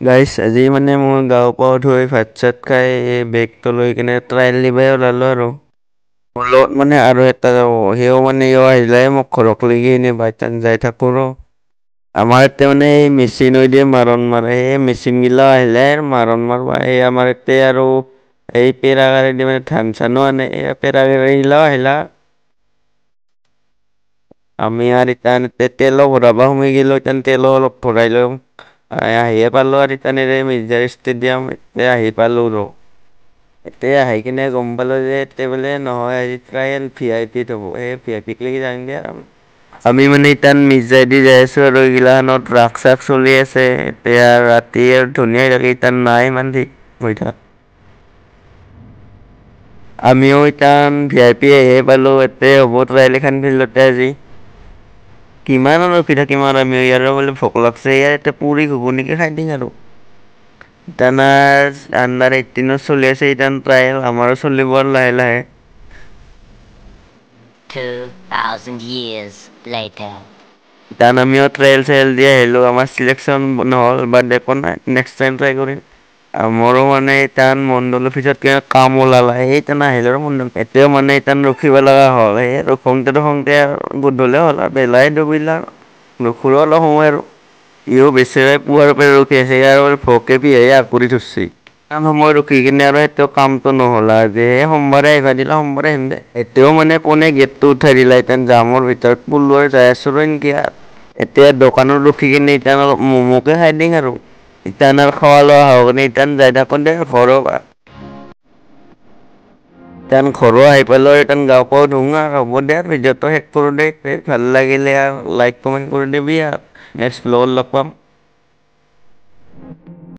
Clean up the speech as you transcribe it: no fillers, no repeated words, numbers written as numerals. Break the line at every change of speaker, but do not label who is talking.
গাইছ আজি মানে মোৰ গাঁৱৰ পৰা ধৰি ভাত চাত খাই বেগটো লৈ কিনে ট্ৰায়েল দিবাই ওলালো আৰু মোৰ লগত মানে আৰু এটা যাব সিও মানে আহিলে মোক ঘৰক লৈকি এনে বাইচান্স যাই থাকো ৰ আমাৰ এতিয়া মানে এই মেচিন দিয়ে মাৰণ মাৰে এই মেচিন গিলা আহিলে মাৰণ মাৰ এই আমাৰ এতিয়া আৰু এই পেৰা গাড়ী মানে ধান চানো আনে পেৰা গাড়ীগিলাও আহিলা আমি আৰু এতিয়া তেলো ভৰাবা সোমাই গলো এতিয়া তেলো অলপ ভৰাই লওঁ আহিয়ে পালো আৰু ইতানেৰে মিৰ্জাৰ ষ্টেডিয়াম এতিয়া আহি পালো ৰ এতিয়া আহি কিনে গম পালো যে এতিয়া বোলে নহয় আজি ট্ৰায়েল ভি আই পিত হ'ব এই ভি আই পিক লৈকে যাম দিয়া আৰু আমি মানে ইতান মিৰ্জাইদি যাই আছো আৰু এইগিলাখনত ৰাস চাস চলি আছে এতিয়া ৰাতি আৰু ধুনীয়া থাকে ইতান নাই ইমান ঠিক হৈ থাক আমিও ইতান ভি আই পি আহিয়ে পালো এতে হ'ব ট্ৰায়েল এখন ফিল্ডতে আজি কিমান আৰু ৰখি থাকিম আৰু আমি ইয়াৰ বোলে ভোক লাগছে ইয়াৰ এতিয়া পুৰি ঘুগুনিকে খাই দিম আৰু ইটানাৰ আণ্ডাৰ 18 চলি আছে ইটান ট্ৰায়েল আমাৰো চলিব লাহে লাহে
2,000 years later.
ইতান আমিও ট্ৰায়েল চায়েল দি আহিলো আমাৰ চিলেকশ্যন নহ'ল বাট একো নাই নেক্সট টাইম ট্ৰাই কৰিম মোৰো মানে ইতান মণ্ডলৰ পিছত কিবা কাম ওলালা সেই ইতান আহিলো আৰু মণ্ডল এতিয়াও মানে ইতান ৰখিব লগা হ'ল সেই ৰখোংতে গধূলি হ'ল আৰু বেলাই ডুবিল আৰু নুখোৰো অলপ সময় আৰু ইও বেচেৰাই পুৱাৰ পৰা ৰখি আছে আৰু ভোকে পিয়াহে আগ কৰি ধৰছি ইমান সময় ৰখি কিনে আৰু সেইটো কামটো নহ'ল যে সোমবাৰে আহিবা দিলে সোমবাৰে আহিম দে এতিয়াও মানে কোনে গেটটো উঠাই দিলে ইতেন জামৰ ভিতৰত পলুৱাই যাই আছো ৰ এনকে এতিয়া দোকানত ৰখি কিনে এতিয়া অলপ ম'মকে খাই দিম আৰু ইটান আৰু খাৱা লোৱা হনে ইতান যাই থাকোঁ দে ঘৰৰ ইতান ঘৰো আহি পালো ইতান গা পা ধুও আৰু হ'ব দে ভিডিঅ'টো শেষ কৰো দে ভাল লাগিলে আৰু লাইক কমেণ্ট কৰি দিবি আৰু নেক্সট ব্লগত লগ পাম